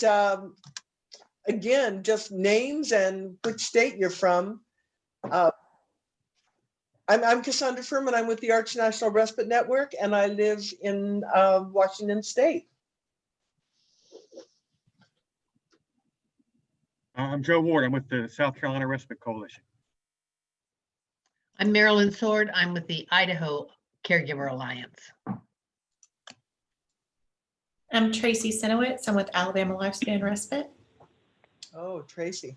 again, just names and which state you're from. I'm Cassandra Furman. I'm with the Arch National Respite Network, and I live in Washington State. I'm Joe Ward. I'm with the South Carolina Respite Coalition. I'm Marilyn Sword. I'm with the Idaho Caregiver Alliance. I'm Tracy Sinowitz. I'm with Alabama Lifespan Respite. Oh, Tracy.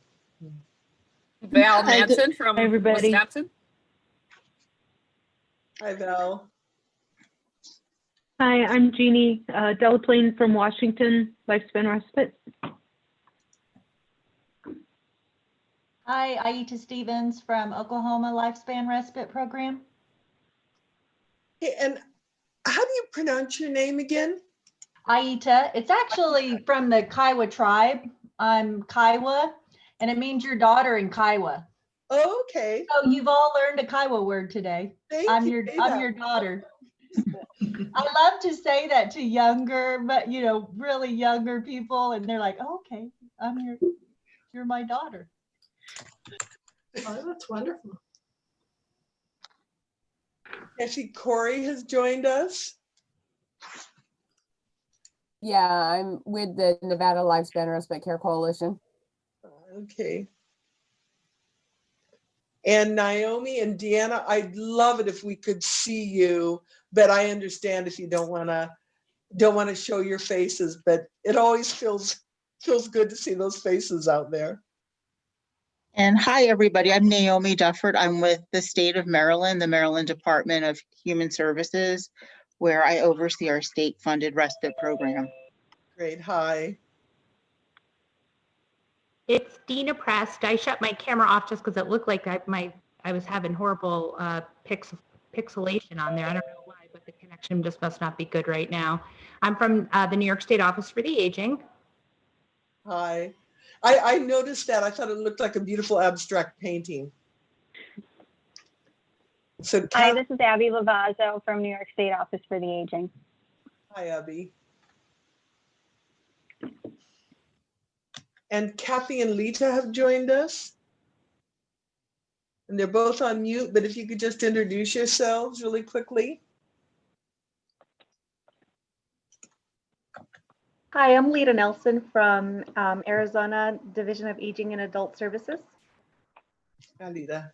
Val Manson from everybody. Wisconsin. Hi, Val. Hi, I'm Jeannie Delaplane from Washington Lifespan Respite. Hi, Aita Stevens from Oklahoma Lifespan Respite Program. Hey, and how do you pronounce your name again? Aita, it's actually from the Kiowa tribe. I'm Kiowa, and it means your daughter in Kiowa. Oh, okay. So you've all learned a Kiowa word today. I'm your Ada. daughter. I love to say that to younger, but really younger people, and they're like, oh, okay, you're my daughter. Oh, that's wonderful. I see Corey has joined us. Yeah, I'm with the Nevada Lifespan Respite Care Coalition. Okay. And Naomi and Deanna, I'd love it if we could see you, but I understand if you don't want to show your faces, but it always feels good to see those faces out there. And hi, everybody. I'm Naomi Dufford. I'm with the state of Maryland, the Maryland Department of Human Services, where I oversee our state-funded respite program. Great. Hi. It's Dina Prest. I shut my camera off just because it looked like I was having horrible pixelation on there. I don't know why, but the connection just must not be good right now. I'm from the New York State Office for the Aging. Hi. I noticed that. I thought it looked like a beautiful abstract painting. So, hi, this is Abby Lavazzo from New York State Office for the Aging. Hi, Abby. And Kathy and Lita have joined us. And they're both on mute, but if you could just introduce yourselves really quickly. Hi, I'm Lita Nelson from Arizona Division of Aging and Adult Services. Hi, Lita.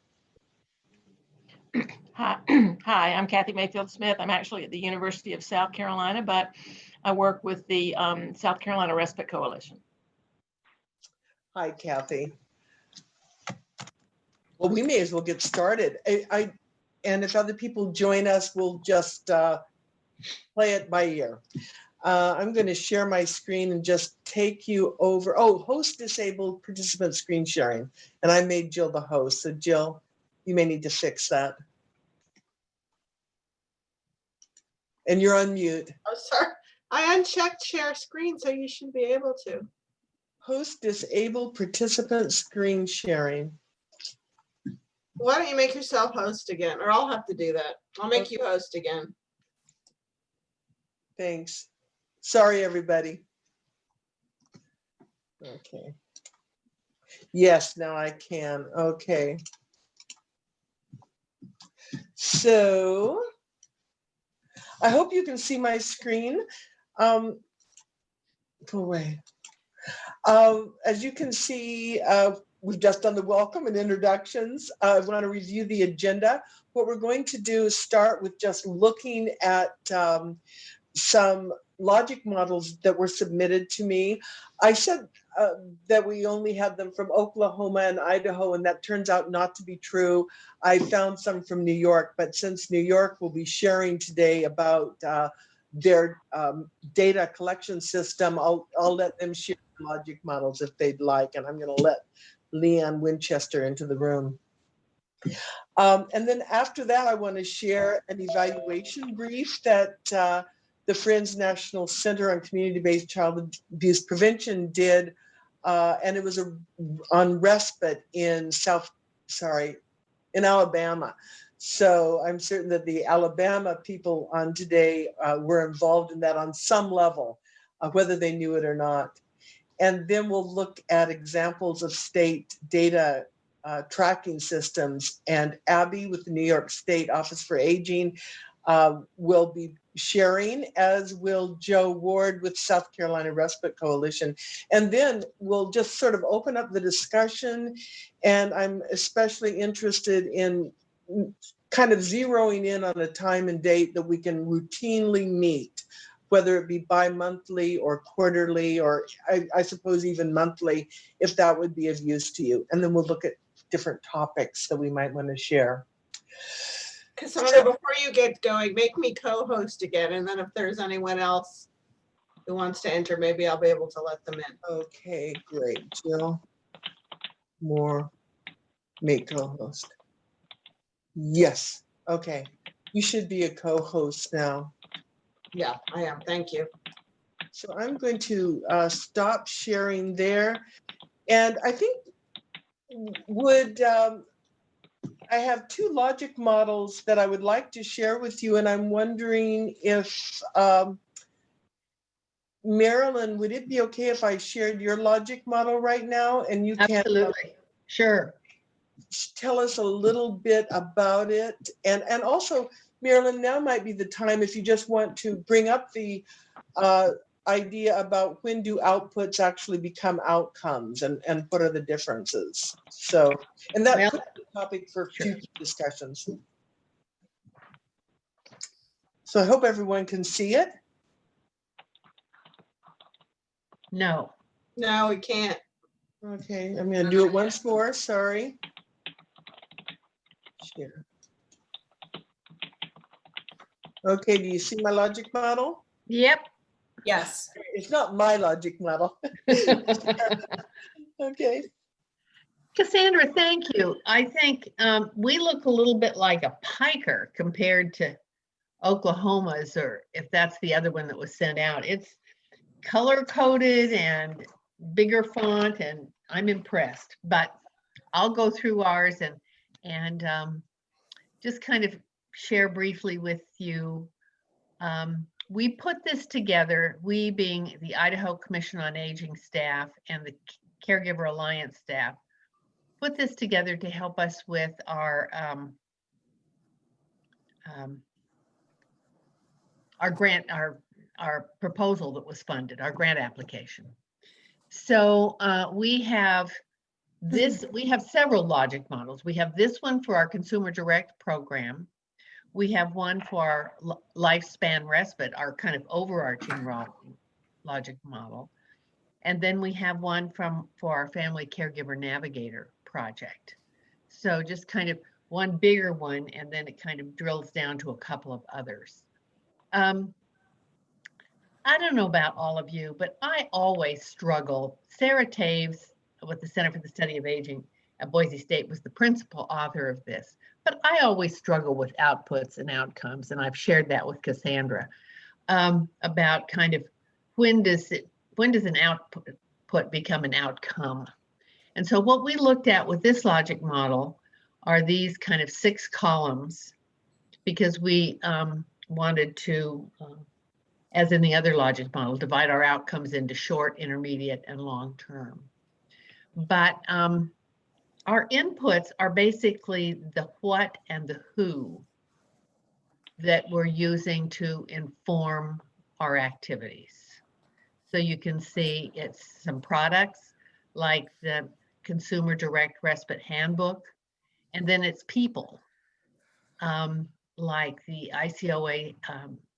Hi, I'm Kathy Mayfield Smith. I'm actually at the University of South Carolina, but I work with the South Carolina Respite Coalition. Hi, Kathy. Well, we may as well get started. And if other people join us, we'll just play it by ear. I'm going to share my screen and just take you over. Oh, host disabled participant screen sharing. And I made Jill the host. So Jill, you may need to fix that. And you're on mute. Oh, sorry. I unchecked share screen, so you should be able to. Host disabled participant screen sharing. Why don't you make yourself host again? Or I'll have to do that. I'll make you host again. Thanks. Sorry, everybody. Okay. Yes, now I can. Okay. So I hope you can see my screen. Go away. As you can see, we've just done the welcome and introductions. I want to review the agenda. What we're going to do is start with just looking at some logic models that were submitted to me. I said that we only had them from Oklahoma and Idaho, and that turns out not to be true. I found some from New York, but since New York will be sharing today about their data collection system, I'll let them share logic models if they'd like, and I'm going to let Leanne Winchester into the room. And then after that, I want to share an evaluation brief that the Friends National Center on Community-Based Child Abuse Prevention did, and it was on respite in Alabama. So I'm certain that the Alabama people on today were involved in that on some level, whether they knew it or not. And then we'll look at examples of state data tracking systems. And Abby with the New York State Office for Aging will be sharing, as will Joe Ward with South Carolina Respite Coalition. And then we'll just sort of open up the discussion. And I'm especially interested in kind of zeroing in on a time and date that we can routinely meet, whether it be bi-monthly or quarterly, or I suppose even monthly, if that would be of use to you. And then we'll look at different topics that we might want to share. Cassandra, before you get going, make me co-host again, and then if there's anyone else who wants to enter, maybe I'll be able to let them in. Okay, great. Jill Moore, make co-host. Yes, okay. You should be a co-host now. Yeah, I am. Thank you. So I'm going to stop sharing there. And I think I have two logic models that I would like to share with you. And I'm wondering if, Marilyn, would it be okay if I shared your logic model right now? And you can Absolutely. Sure. tell us a little bit about it. And also, Marilyn, now might be the time if you just want to bring up the idea about when do outputs actually become outcomes, and what are the differences. So, and that could be a topic for future discussions. So I hope everyone can see it. No. No, we can't. Okay, I'm going to do it once more. Sorry. Share. Okay, do you see my logic model? Yep. Yes. It's not my logic model. Okay. Cassandra, thank you. I think we look a little bit like a piker compared to Oklahoma's, or if that's the other one that was sent out. It's color coded and bigger font, and I'm impressed. But I'll go through ours and just kind of share briefly with you. We put this together, we being the Idaho Commission on Aging staff and the Caregiver Alliance staff, put this together to help us with our grant, our proposal that was funded, our grant application. So we have several logic models. We have this one for our Consumer Direct program. We have one for our lifespan respite, our kind of overarching logic model. And then we have one for our Family Caregiver Navigator project. So just kind of one bigger one, and then it kind of drills down to a couple of others. I don't know about all of you, but I always struggle. Sarah Taves with the Center for the Study of Aging at Boise State was the principal author of this. But I always struggle with outputs and outcomes, and I've shared that with Cassandra about kind of when does an output become an outcome? And so what we looked at with this logic model are these kind of 6 columns, because we wanted to, as in the other logic model, divide our outcomes into short, intermediate, and long term. But our inputs are basically the what and the who that we're using to inform our activities. So you can see it's some products like the Consumer Direct Respite Handbook, and then it's people like the ICOA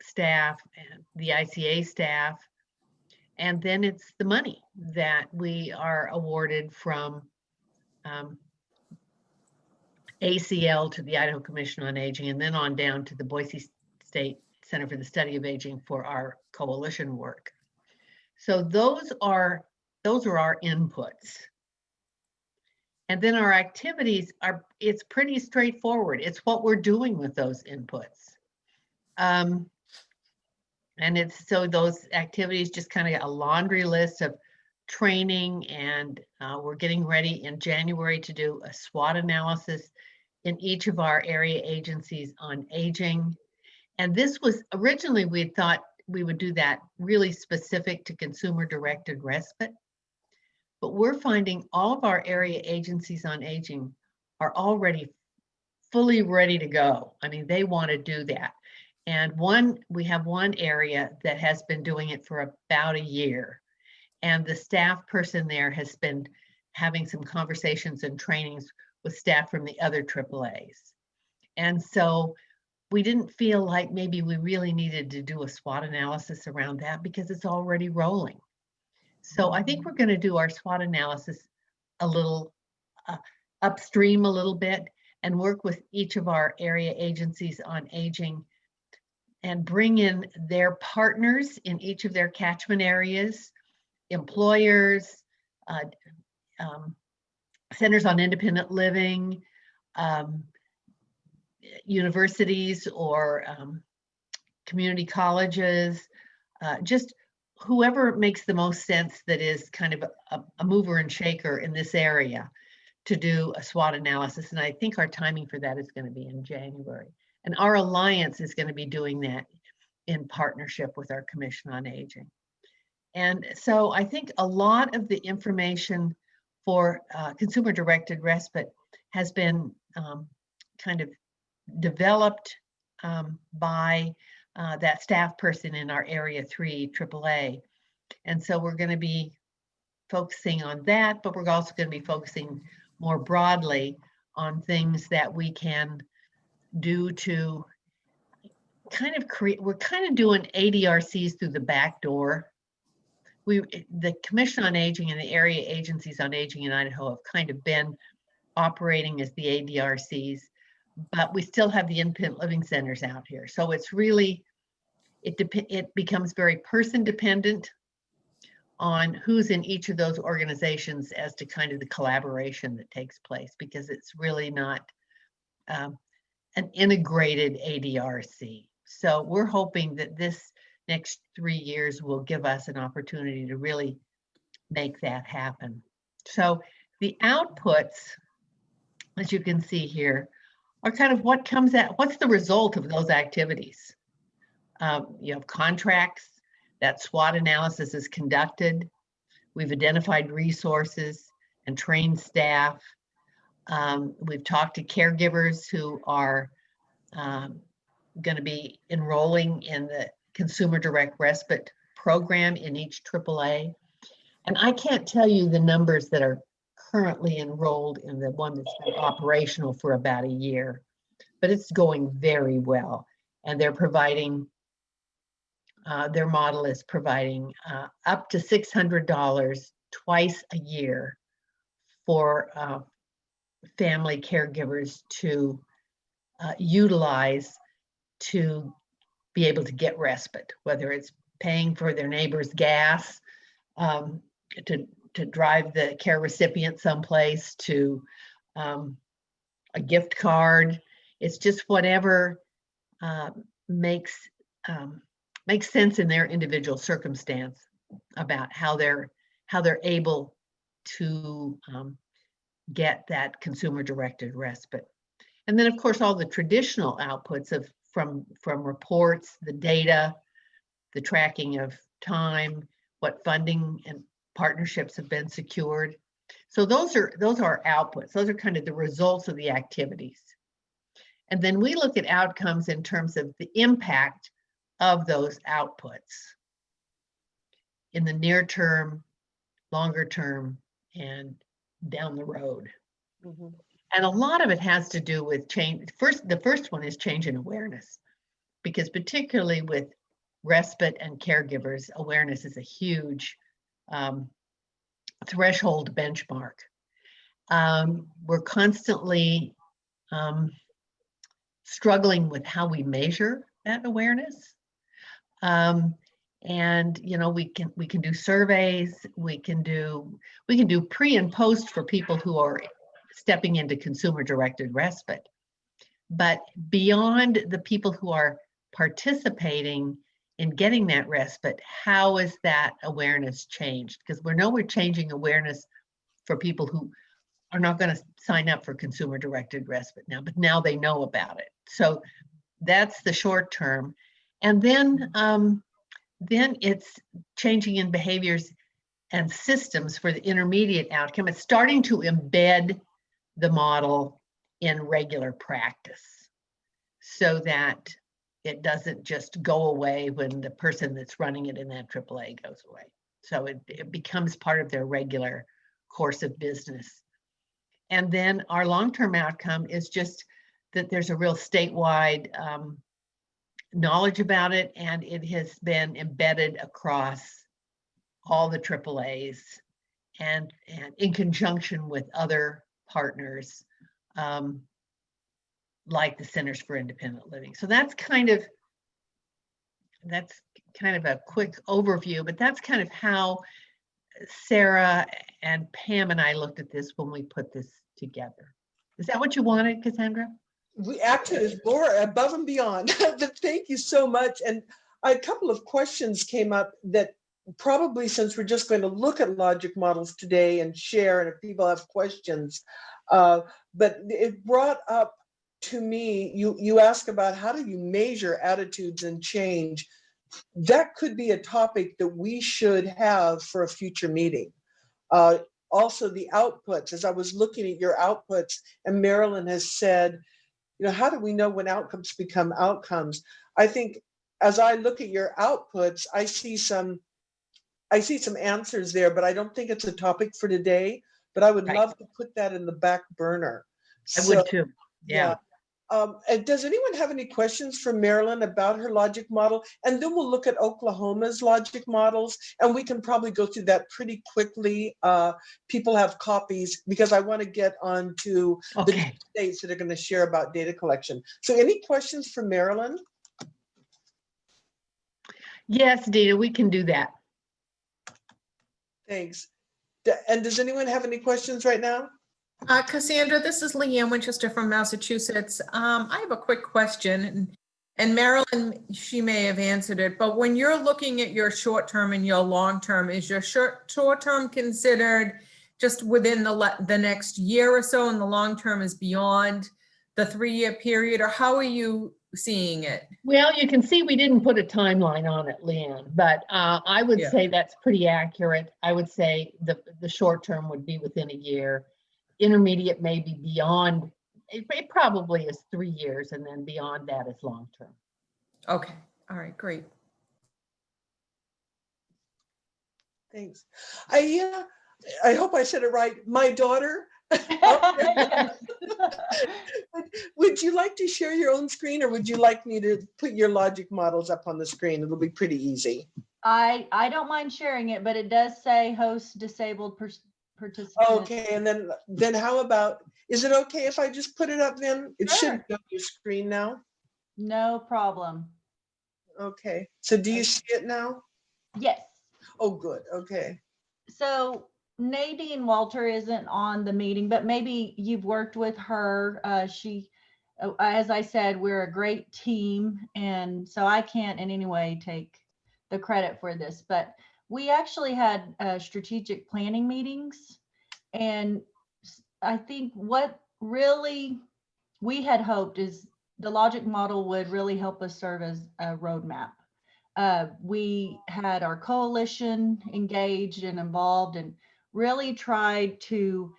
staff and the ICA staff, and then it's the money that we are awarded from ACL to the Idaho Commission on Aging, and then on down to the Boise State Center for the Study of Aging for our coalition work. So those are our inputs. And then our activities it's pretty straightforward. It's what we're doing with those inputs. And so those activities just kind of a laundry list of training, and we're getting ready in January to do a SWOT analysis in each of our area agencies on aging. And this was originally, we thought we would do that really specific to consumer directed respite. but we're finding all of our area agencies on aging are already fully ready to go. I mean, they want to do that. And we have one area that has been doing it for about a year. And the staff person there has been having some conversations and trainings with staff from the other AAAs. And so we didn't feel like maybe we really needed to do a SWOT analysis around that because it's already rolling. So I think we're going to do our SWOT analysis a little upstream a little bit and work with each of our area agencies on aging and bring in their partners in each of their catchment areas, employers, centers on independent living, universities or community colleges, just whoever makes the most sense that is kind of a mover and shaker in this area to do a SWOT analysis. And I think our timing for that is going to be in January. And our alliance is going to be doing that in partnership with our Commission on Aging. And so I think a lot of the information for consumer-directed respite has been kind of developed by that staff person in our Area 3 AAA. And so we're going to be focusing on that, but we're also going to be focusing more broadly on things that we can do to kind of create, we're kind of doing ADRCs through the back door. The Commission on Aging and the area agencies on aging in Idaho have kind of been operating as the ADRCs, but we still have the independent living centers out here. So it's really, it becomes very person dependent on who's in each of those organizations as to kind of the collaboration that takes place, because it's really not an integrated ADRC. So we're hoping that this next 3 years will give us an opportunity to really make that happen. So the outputs, as you can see here, are kind of what comes out, what's the result of those activities? You have contracts, that SWOT analysis is conducted. We've identified resources and trained staff. We've talked to caregivers who are going to be enrolling in the Consumer Direct Respite program in each AAA. And I can't tell you the numbers that are currently enrolled in the one that's been operational for about a year, but it's going very well. And they're providing, their model is providing up to $600 twice a year for family caregivers to utilize to be able to get respite, whether it's paying for their neighbor's gas, to drive the care recipient someplace, to a gift card. It's just whatever makes sense in their individual circumstance about how they're able to get that consumer-directed respite. And then, of course, all the traditional outputs of from reports, the data, the tracking of time, what funding and partnerships have been secured. So those are outputs. Those are kind of the results of the activities. And then we look at outcomes in terms of the impact of those outputs in the near term, longer term, and down the road. Mm-hmm. And a lot of it has to do with change. The first one is change in awareness, because particularly with respite and caregivers, awareness is a huge threshold benchmark. We're constantly struggling with how we measure that awareness. And you know, we can do surveys, we can do pre and post for people who are stepping into consumer-directed respite. But beyond the people who are participating in getting that respite, how is that awareness changed? Because we know we're changing awareness for people who are not going to sign up for consumer-directed respite now, but now they know about it. So that's the short term. And then it's changing in behaviors and systems for the intermediate outcome. It's starting to embed the model in regular practice so that it doesn't just go away when the person that's running it in that AAA goes away. So it becomes part of their regular course of business. And then our long-term outcome is just that there's a real statewide knowledge about it, and it has been embedded across all the AAAs and in conjunction with other partners like the Centers for Independent Living. So that's kind of a quick overview, but that's kind of how Sarah and Pam and I looked at this when we put this together. Is that what you wanted, Cassandra? We actually is more above and beyond. But thank you so much. And a couple of questions came up that probably, since we're just going to look at logic models today and share, and if people have questions, but it brought up to me, you ask about how do you measure attitudes and change. That could be a topic that we should have for a future meeting. Also the outputs, as I was looking at your outputs, and Marilyn has said, you know, how do we know when outcomes become outcomes? I think as I look at your outputs, I see some answers there, but I don't think it's a topic for today, but I would love to put that in the back burner. I would too, yeah. And does anyone have any questions for Marilyn about her logic model? And then we'll look at Oklahoma's logic models, and we can probably go through that pretty quickly. People have copies, because I want to get on to the states that are going to share about data collection. So any questions for Marilyn? Yes, Dina, we can do that. Thanks. And does anyone have any questions right now? Cassandra, this is Leanne Winchester from Massachusetts. I have a quick question, and Marilyn, she may have answered it, but when you're looking at your short-term and your long-term, is your short-term considered just within the next year or so, and the long-term is beyond the 3-year period, or how are you seeing it? Well, you can see we didn't put a timeline on it, Leanne, but I would say that's pretty accurate. I would say the short-term would be within a year. Intermediate may be beyond, it probably is 3 years, and then beyond that is long-term. Okay, all right, great. Thanks. I hope I said it right. My daughter. Would you like to share your own screen, or would you like me to put your logic models up on the screen? It'll be pretty easy. I don't mind sharing it, but it does say host disabled participants. Okay, and then how about, is it okay if I just put it up then? It should be on your screen now. No problem. Okay, so do you see it now? Yes. Oh, good, okay. So Nadine Walter isn't on the meeting, but maybe you've worked with her. She, as I said, we're a great team, and so I can't in any way take the credit for this, but we actually had strategic planning meetings, and I think what really we had hoped is the logic model would really help us serve as a roadmap. We had our coalition engaged and involved, and really tried to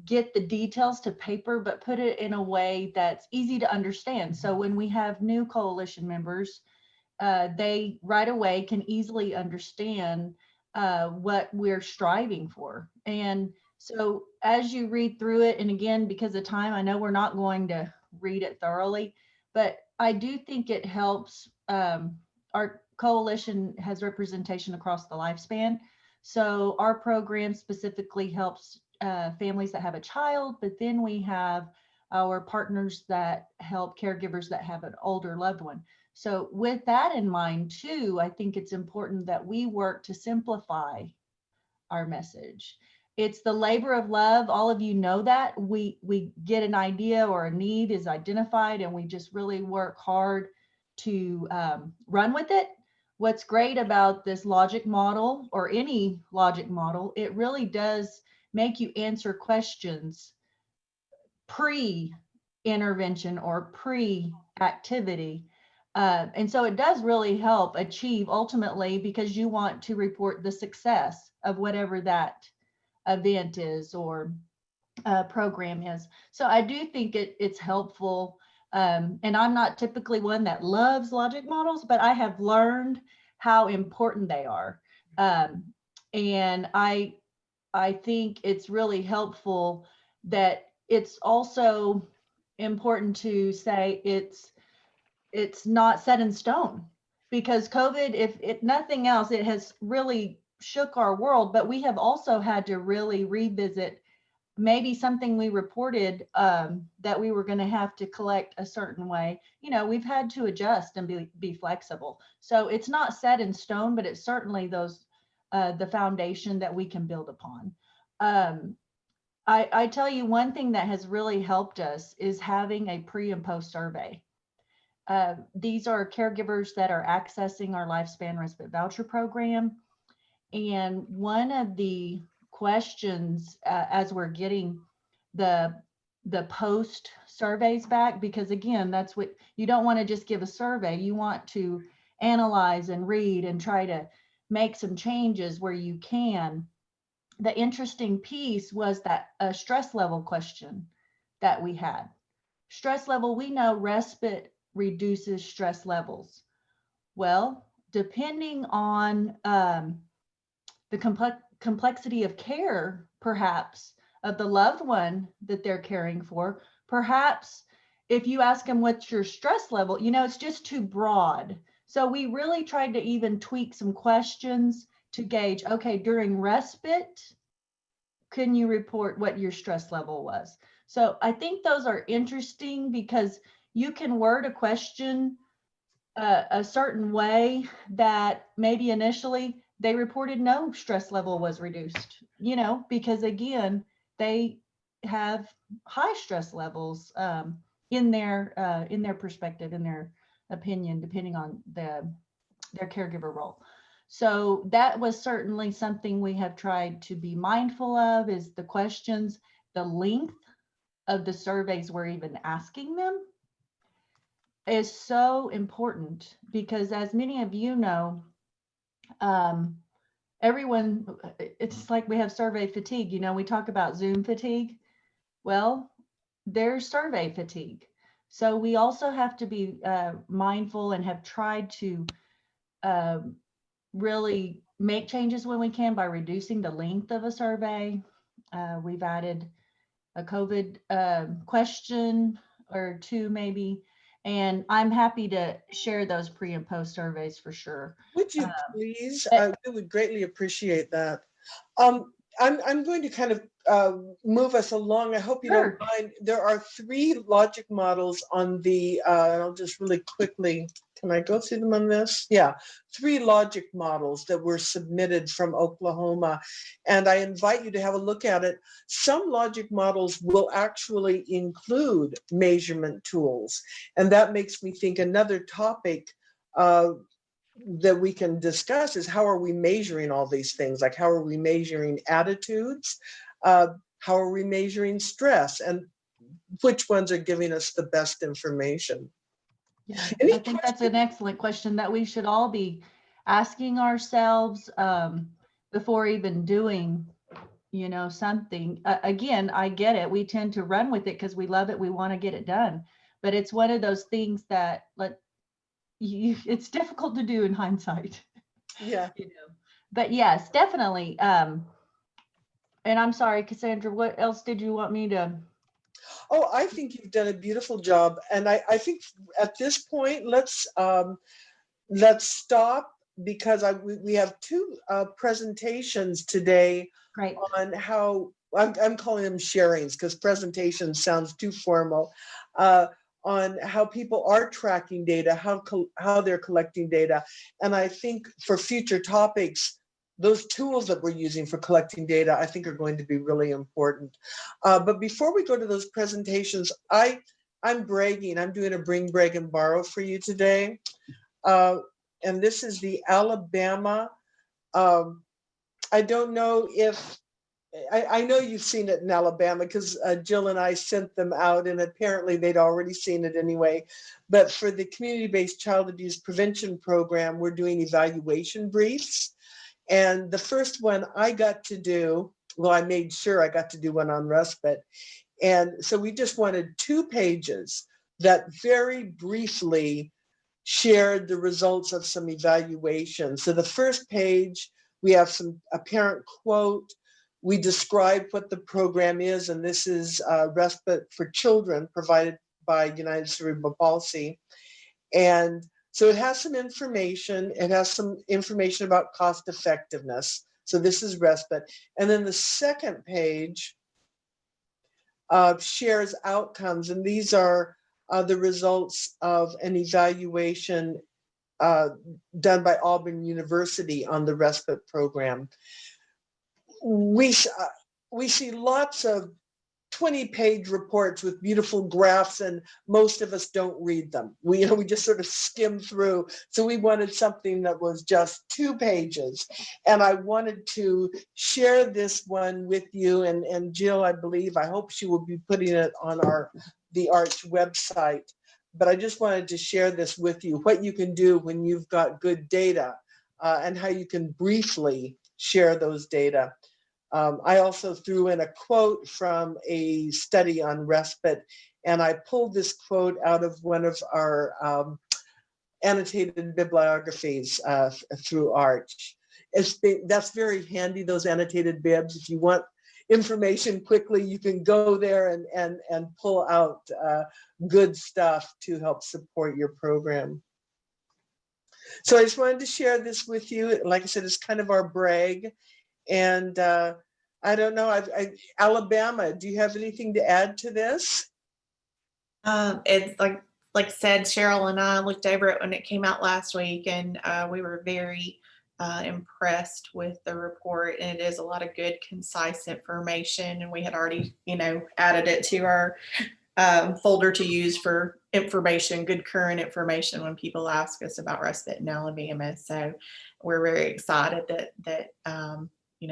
get the details to paper, but put it in a way that's easy to understand. So when we have new coalition members, they right away can easily understand what we're striving for. And so as you read through it, and again, because of time, I know we're not going to read it thoroughly, but I do think it helps. Our coalition has representation across the lifespan. So our program specifically helps families that have a child, but then we have our partners that help caregivers that have an older loved one. So with that in mind too, I think it's important that we work to simplify our message. It's the labor of love. All of you know that. We get an idea or a need is identified, and we just really work hard to run with it. What's great about this logic model, or any logic model, it really does make you answer questions pre-intervention or pre-activity. And so it does really help achieve ultimately, because you want to report the success of whatever that event is or program is. So I do think it's helpful. And I'm not typically one that loves logic models, but I have learned how important they are. And I think it's really helpful that it's also important to say it's not set in stone, because COVID, if nothing else, it has really shook our world, but we have also had to really revisit maybe something we reported that we were going to have to collect a certain way. You know, we've had to adjust and be flexible. So it's not set in stone, but it's certainly the foundation that we can build upon. I tell you, one thing that has really helped us is having a pre and post survey. These are caregivers that are accessing our Lifespan Respite Voucher Program. And one of the questions as we're getting the post surveys back, because again, that's what you don't want to just give a survey. You want to analyze and read and try to make some changes where you can. The interesting piece was that a stress level question that we had. Stress level, we know respite reduces stress levels. Well, depending on the complexity of care, perhaps, of the loved one that they're caring for, perhaps if you ask them what's your stress level, you know, it's just too broad. So we really tried to even tweak some questions to gauge, okay, during respite, can you report what your stress level was? So I think those are interesting because you can word a question a certain way that maybe initially they reported no stress level was reduced, you know, because again, they have high stress levels in their perspective, in their opinion, depending on their caregiver role. So that was certainly something we have tried to be mindful of, is the questions, the length of the surveys we're even asking them is so important, because as many of you know, everyone, it's like we have survey fatigue. You know, we talk about Zoom fatigue. Well, there's survey fatigue. So we also have to be mindful and have tried to really make changes when we can by reducing the length of a survey. We've added a COVID question or two maybe, and I'm happy to share those pre and post surveys for sure. Would you please? We would greatly appreciate that. I'm going to kind of move us along. I hope you don't mind. There are 3 logic models on the, I'll just really quickly, can I go through them on this? Yeah, 3 logic models that were submitted from Oklahoma. And I invite you to have a look at it. Some logic models will actually include measurement tools. And that makes me think another topic that we can discuss is, how are we measuring all these things? Like, how are we measuring attitudes? How are we measuring stress? And which ones are giving us the best information? Yeah, I think that's an excellent question that we should all be asking ourselves before even doing, you know, something. Again, I get it. We tend to run with it because we love it. We want to get it done. But it's one of those things that it's difficult to do in hindsight. Yeah. You know, but yes, definitely. And I'm sorry, Cassandra, what else did you want me to? Oh, I think you've done a beautiful job. And I think at this point, let's stop, because we have 2 presentations today. Right. On how, I'm calling them sharings because presentation sounds too formal, on how people are tracking data, how they're collecting data. And I think for future topics, those tools that we're using for collecting data, I think are going to be really important. But before we go to those presentations, I'm bragging. I'm doing a bring, brag, and borrow for you today. And this is the Alabama. I don't know if I know you've seen it in Alabama because Jill and I sent them out, and apparently they'd already seen it anyway. But for the community-based child abuse prevention program, we're doing evaluation briefs. And the first one I got to do, well, I made sure I got to do one on respite. And so we just wanted 2 pages that very briefly shared the results of some evaluations. So the first page, we have a parent quote. We describe what the program is, and this is respite for children provided by United Cerebral Palsy. And so it has some information. It has some information about cost effectiveness. So this is respite. And then the second page shares outcomes, and these are the results of an evaluation done by Auburn University on the respite program. We see lots of 20-page reports with beautiful graphs, and most of us don't read them. We just sort of skim through. So we wanted something that was just 2 pages. And I wanted to share this one with you. And Jill, I hope she will be putting it on the Arch website. But I just wanted to share this with you, what you can do when you've got good data and how you can briefly share those data. I also threw in a quote from a study on respite, and I pulled this quote out of one of our annotated bibliographies through Arch. That's very handy, those annotated bibs. If you want information quickly, you can go there and pull out good stuff to help support your program. So I just wanted to share this with you. Like I said, it's kind of our brag. And I don't know, Alabama, do you have anything to add to this? It's like I said, Cheryl and I looked over it when it came out last week, and we were very impressed with the report. And it is a lot of good, concise information. And we had already, added it to our folder to use for information, good current information when people ask us about respite in Alabama. So we're very excited that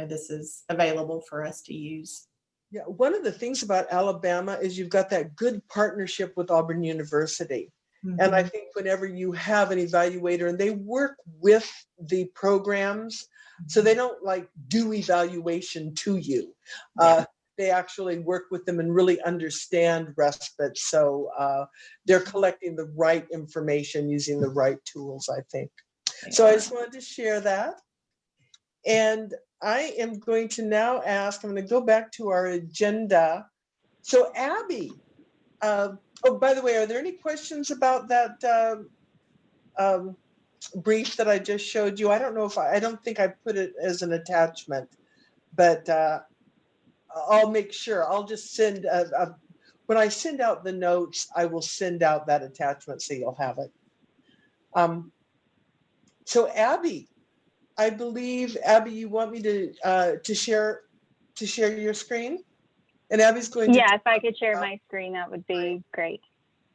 this is available for us to use. Yeah, one of the things about Alabama is you've got that good partnership with Auburn University. Mm-hmm. And I think whenever you have an evaluator and they work with the programs, so they don't do evaluation to you. Yeah. They actually work with them and really understand respite. So they're collecting the right information using the right tools, I think. Yeah. So I just wanted to share that. And I am going to now ask, I'm going to go back to our agenda. So Abby, oh, by the way, are there any questions about that brief that I just showed you? I don't know if I don't think I put it as an attachment, but I'll make sure. I'll just send, when I send out the notes, I will send out that attachment so you'll have it. So Abby, I believe, Abby, you want me to share your screen? And Abby's going to— Yeah, if I could share my screen, that would be great.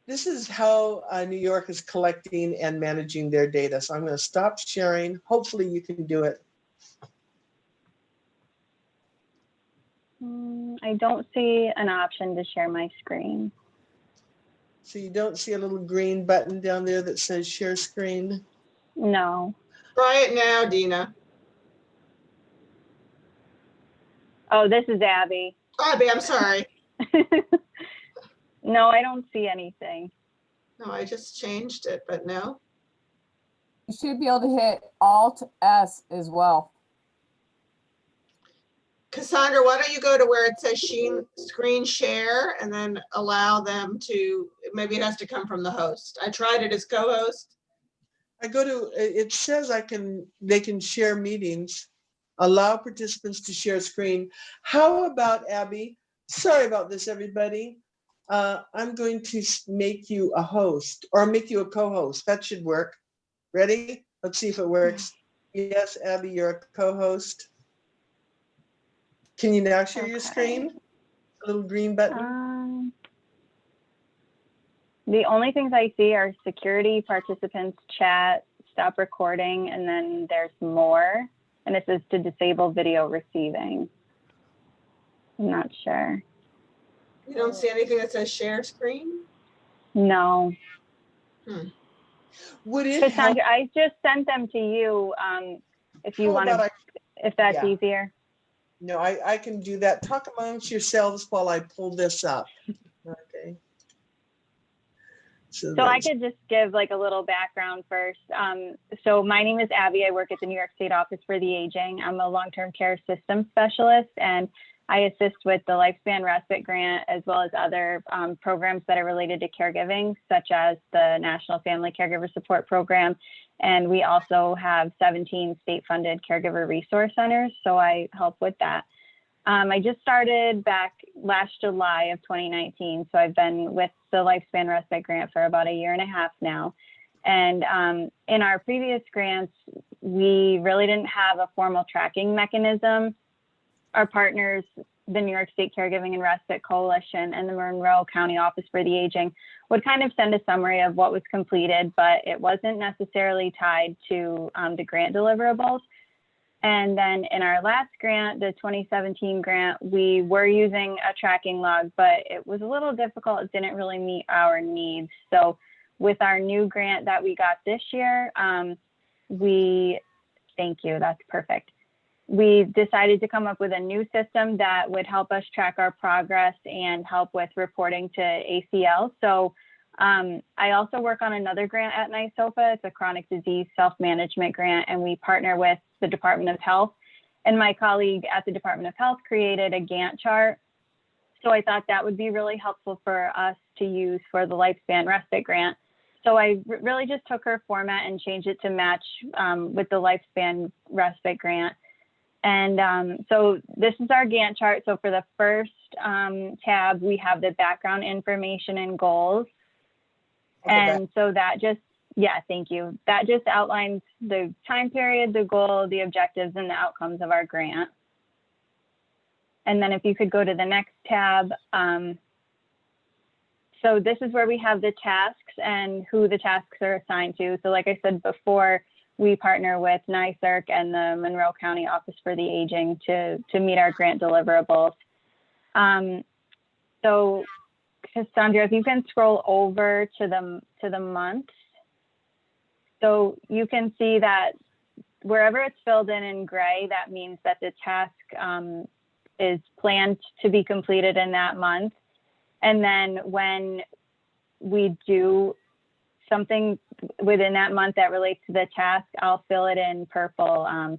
This is how New York is collecting and managing their data. So I'm going to stop sharing. Hopefully you can do it. I don't see an option to share my screen. So you don't see a little green button down there that says share screen? No. Try it now, Dina. Oh, this is Abby. Abby, I'm sorry. No, I don't see anything. No, I just changed it, but no. You should be able to hit Alt-S as well. Cassandra, why don't you go to where it says screen share and then allow them to, maybe it has to come from the host. I tried it as co-host. I go to, it says they can share meetings, allow participants to share screen. How about, Abby, sorry about this, everybody. I'm going to make you a host or make you a co-host. That should work. Ready? Let's see if it works. Yes, Abby, you're a co-host. Can you now share your screen? A little green button. The only things I see are security, participants, chat, stop recording, and then there's more. And it says to disable video receiving. I'm not sure. You don't see anything that says share screen? No. Would it help? Cassandra, I just sent them to you, if you How want about to, if that's yeah. easier. No, I can do that. Talk amongst yourselves while I pull this up. Okay. So I could just give like a little background first. So my name is Abby. I work at the New York State Office for the Aging. I'm a long-term care systems specialist, and I assist with the Lifespan Respite Grant as well as other programs that are related to caregiving, such as the National Family Caregiver Support Program. And we also have 17 state-funded caregiver resource centers, so I help with that. I just started back last July of 2019, so I've been with the Lifespan Respite Grant for about 1.5 years now. And in our previous grants, we really didn't have a formal tracking mechanism. Our partners, the New York State Caregiving and Respite Coalition and the Monroe County Office for the Aging, would kind of send a summary of what was completed, but it wasn't necessarily tied to the grant deliverables. And then in our last grant, the 2017 grant, we were using a tracking log, but it was a little difficult. It didn't really meet our needs. So with our new grant that we got this year, thank you, that's perfect. We decided to come up with a new system that would help us track our progress and help with reporting to ACL. So I also work on another grant at NYSOFA. It's a chronic disease self-management grant, and we partner with the Department of Health. And my colleague at the Department of Health created a Gantt chart. So I thought that would be really helpful for us to use for the Lifespan Respite Grant. So I really just took her format and changed it to match with the Lifespan Respite Grant. And so this is our Gantt chart. So for the first tab, we have the background information and goals. And so that just, yeah, thank you. That just outlines the time period, the goal, the objectives, and the outcomes of our grant. And then if you could go to the next tab. So this is where we have the tasks and who the tasks are assigned to. So like I said before, we partner with NYSERC and the Monroe County Office for the Aging to meet our grant deliverables. So Cassandra, if you can scroll over to the months. So you can see that wherever it's filled in gray, that means that the task is planned to be completed in that month. And then when we do something within that month that relates to the task, I'll fill it in purple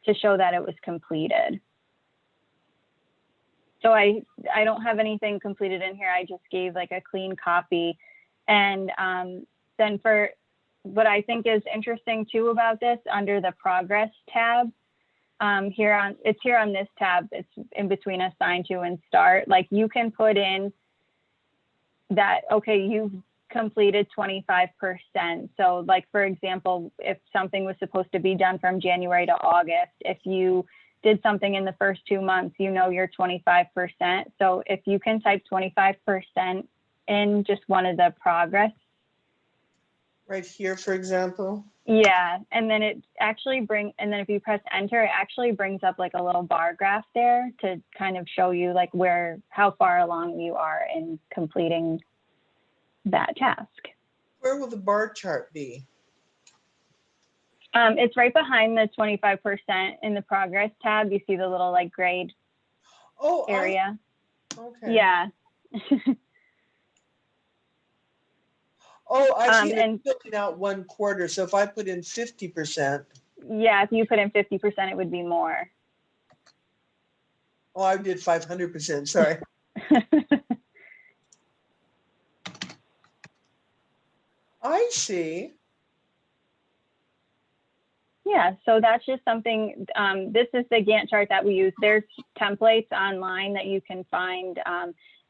to show that it was completed. So I don't have anything completed in here. I just gave like a clean copy. And then for what I think is interesting too about this, under the progress tab, it's here on this tab, it's in between assign to and start. Like you can put in that, okay, you've completed 25%. So like, for example, if something was supposed to be done from January to August, if you did something in the first 2 months, you know you're 25%. So if you can type 25% in just one of the progress. Right here, for example. Yeah, and then it actually and then if you press enter, it actually brings up like a little bar graph there to kind of show you like how far along you are in completing that task. Where will the bar chart be? It's right behind the 25% in the progress tab. You see the little like grayed area. Okay. Yeah. Oh, I see. And filling out 1/4. So if I put in 50%. Yeah, if you put in 50%, it would be more. Oh, I did 500%. Sorry. I see. Yeah, so that's just something, this is the Gantt chart that we use. There's templates online that you can find,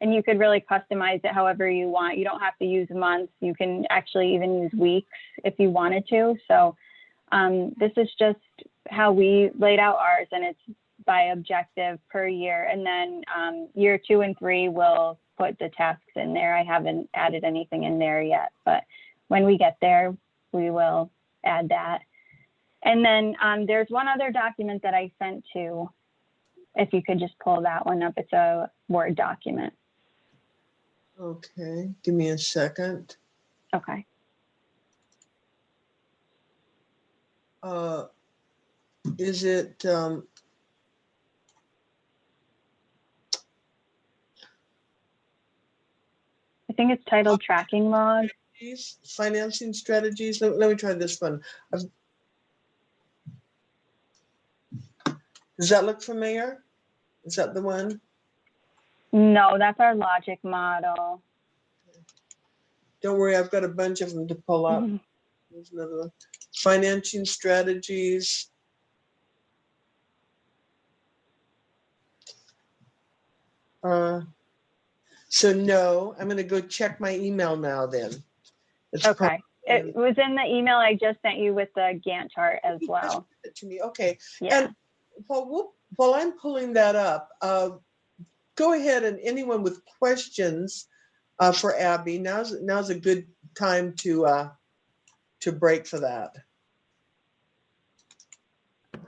and you could really customize it however you want. You don't have to use months. You can actually even use weeks if you wanted to. So this is just how we laid out ours, and it's by objective per year. And then year 2 and 3, we'll put the tasks in there. I haven't added anything in there yet, but when we get there, we will add that. And then there's one other document that I sent to if you could just pull that one up, it's a Word document. Okay, give me a second. Okay. Is it, I think it's titled Tracking Log. financing strategies? Let me try this one. Does that look familiar? Is that the one? No, that's our logic model. Don't worry, I've got a bunch of them to pull up. There's another one. Financing strategies. So no, I'm gonna go check my email now then. It's Okay. It was in the email I just sent you with the Gantt chart as well. to me, okay. Yeah. And while I'm pulling that up, go ahead, and anyone with questions for Abby, now's a good time to break for that.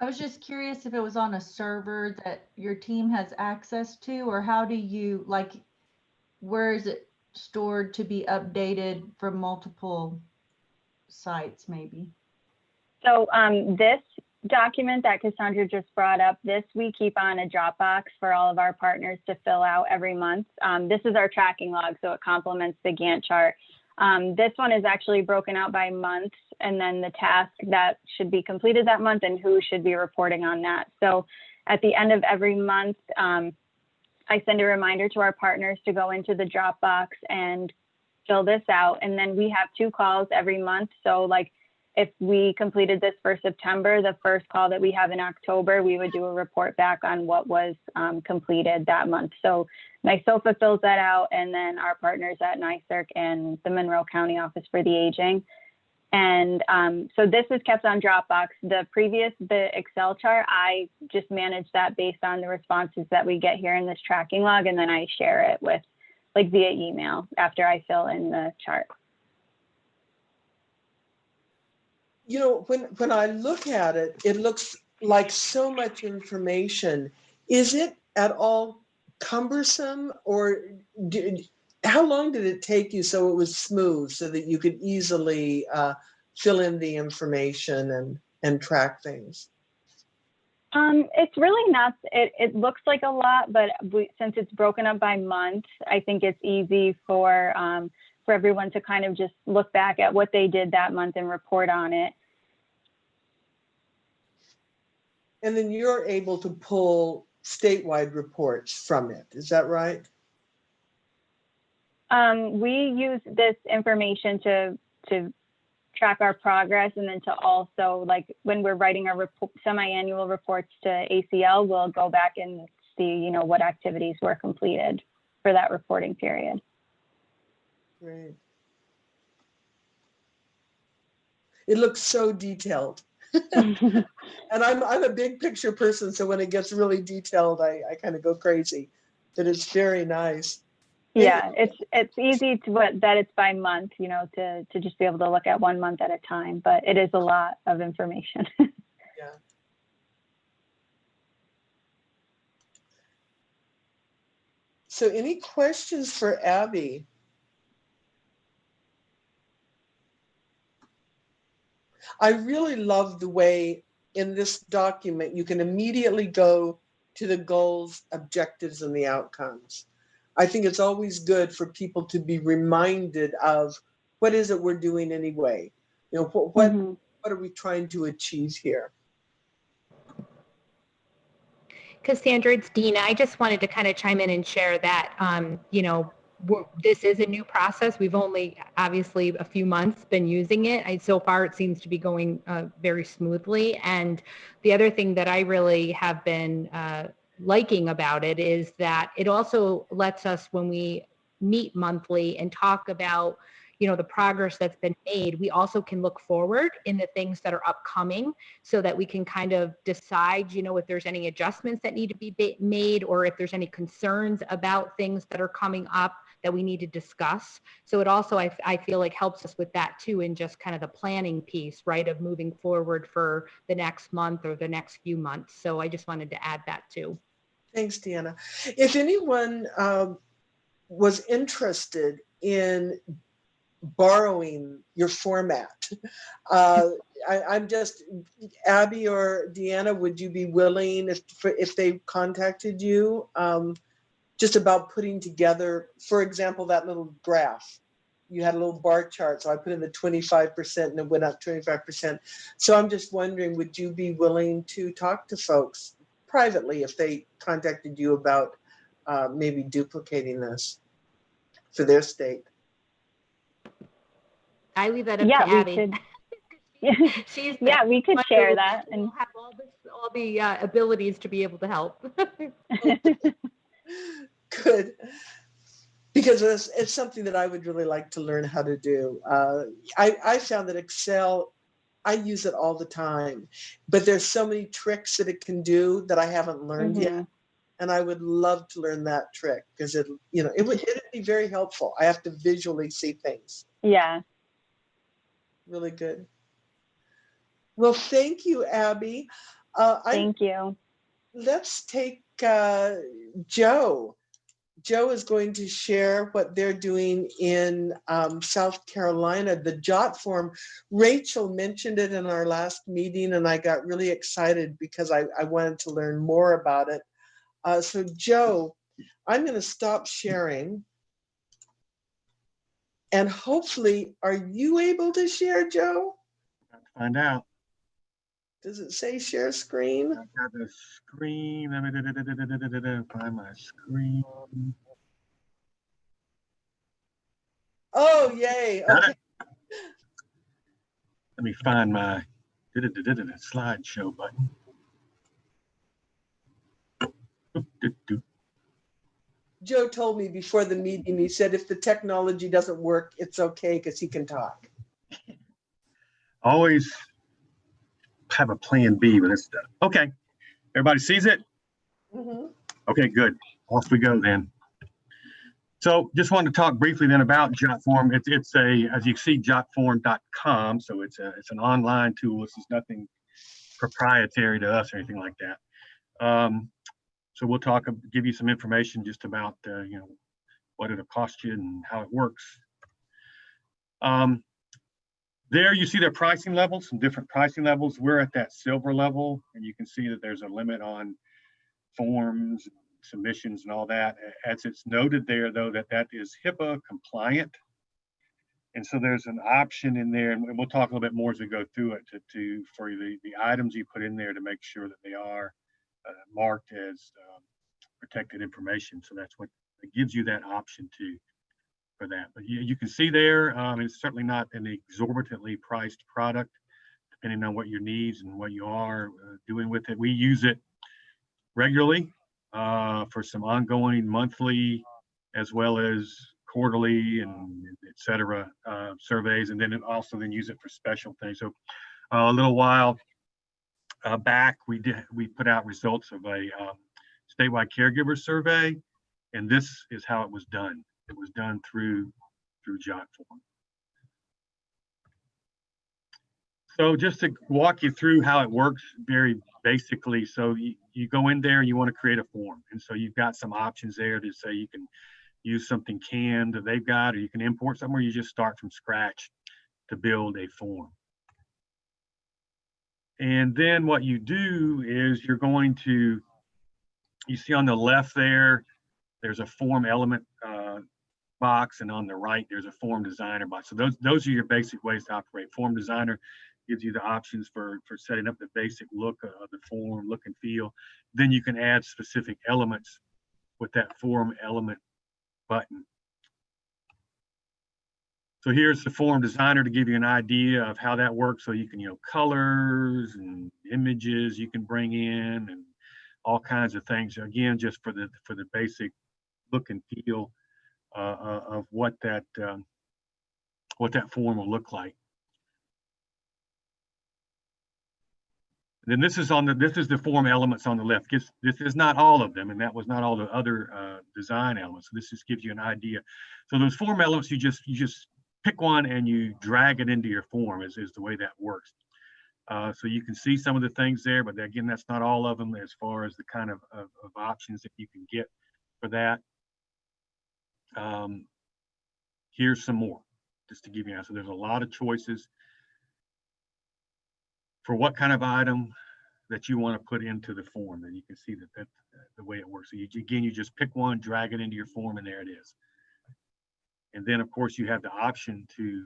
I was just curious if it was on a server that your team has access to, or how do you, like, where is it stored to be updated from multiple sites maybe? So this document that Cassandra just brought up, this we keep on a Dropbox for all of our partners to fill out every month. This is our tracking log, so it complements the Gantt chart. This one is actually broken out by month, and then the task that should be completed that month and who should be reporting on that. So at the end of every month, I send a reminder to our partners to go into the Dropbox and fill this out. And then we have 2 calls every month. So like if we completed this for September, the first call that we have in October, we would do a report back on what was completed that month. So NYSOFA fills that out, and then our partners at NYSERC and the Monroe County Office for the Aging. And so this is kept on Dropbox. The Excel chart, I just manage that based on the responses that we get here in this tracking log, and then I share it with, like, via email after I fill in the chart. You know, when I look at it, it looks like so much information. Is it at all cumbersome, or how long did it take you so it was smooth so that you could easily fill in the information and track things? It's really not, it looks like a lot, but since it's broken up by month, I think it's easy for everyone to kind of just look back at what they did that month and report on it. And then you're able to pull statewide reports from it, is that right? We use this information to track our progress, and then to also, like, when we're writing our semi-annual reports to ACL, we'll go back and see, you know, what activities were completed for that reporting period. Great. It looks so detailed. And I'm a big picture person, so when it gets really detailed, I kind of go crazy. But it's very nice. Yeah, it's easy that it's by month, you know, to just be able to look at 1 month at a time, but it is a lot of information. Yeah. So any questions for Abby? I really love the way in this document you can immediately go to the goals, objectives, and the outcomes. I think it's always good for people to be reminded of what is it we're doing anyway? You know, what are we trying to achieve here? Cassandra, it's Dina. I just wanted to kind of chime in and share that, you know, this is a new process. We've only, obviously, a few months been using it. So far, it seems to be going very smoothly. And the other thing that I really have been liking about it is that it also lets us, when we meet monthly and talk about, you know, the progress that's been made, we also can look forward in the things that are upcoming, so that we can kind of decide, you know, if there's any adjustments that need to be made, or if there's any concerns about things that are coming up that we need to discuss. So it also, I feel like, helps us with that too, in just kind of the planning piece, right, of moving forward for the next month or the next few months. So I just wanted to add that too. Thanks, Deanna. If anyone was interested in borrowing your format, I'm just, Abby or Deanna, would you be willing, if they contacted you, just about putting together, for example, that little graph? You had a little bar chart, so I put in the 25% and it went up 25%. So I'm just wondering, would you be willing to talk to folks privately if they contacted you about maybe duplicating this for their state? I leave that up Yeah, to we Abby. could. She's Yeah, we could share we'll that. And have all the abilities to be able to help. Good. Because it's something that I would really like to learn how to do. I found that Excel, I use it all the time, but there's so many tricks that it can do that I haven't learned yet. And I would love to learn that trick because it would be very helpful. I have to visually see things. yeah. Really good. Well, thank you, Abby. Thank you. Let's take Joe. Joe is going to share what they're doing in South Carolina, the JOT form. Rachel mentioned it in our last meeting, and I got really excited because I wanted to learn more about it. So Joe, I'm going to stop sharing. And hopefully, are you able to share, Joe? Find out. Does it say share screen? I got the screen. Let me find my screen. Oh, yay. Got Okay. it. Let me find my slideshow button. Joe told me before the meeting, he said if the technology doesn't work, it's okay because he can talk. Always have a plan B with this stuff. Okay, everybody sees it? Mm-hmm. Okay, good. Off we go then. So just wanted to talk briefly then about JotForm. It's a, as you see, jotform.com. So it's an online tool. This is nothing proprietary to us or anything like that. So we'll give you some information just about, what it'll cost you and how it works. There you see their pricing levels, some different pricing levels. We're at that silver level, and you can see that there's a limit on forms, submissions, and all that. As it's noted there, though, that is HIPAA compliant. And so there's an option in there, and we'll talk a little bit more as we go through it for the items you put in there to make sure that they are marked as protected information. So that's what it gives you, that option for that. But you can see there, it's certainly not an exorbitantly priced product, depending on what your needs and what you are doing with it. We use it regularly for some ongoing monthly as well as quarterly and et cetera surveys, and then also use it for special things. So a little while back, we put out results of a statewide caregiver survey, and this is how it was done. It was done through JotForm. So just to walk you through how it works very basically, so you go in there and you want to create a form. And so you've got some options there to say you can use something canned that they've got, or you can import somewhere. You just start from scratch to build a form. And then what you do is you're going to, you see on the left there's a form element box, and on the right there's a form designer box. So those are your basic ways to operate. Form designer gives you the options for setting up the basic look of the form, look and feel. Then you can add specific elements with that form element button. So here's the form designer to give you an idea of how that works. So you can, colors and images you can bring in and all kinds of things. Again, just for the basic look and feel of what that form will look like. And then this is the form elements on the left. This is not all of them, and that was not all the other design elements. So this just gives you an idea. So those form elements, you just pick one and you drag it into your form is the way that works. So you can see some of the things there, but again, that's not all of them as far as the kind of options that you can get for that. Here's some more, just to give you an answer. There's a lot of choices for what kind of item that you want to put into the form. And you can see that that's the way it works. So you just pick one, drag it into your form, and there it is. And then, of course, you have the option to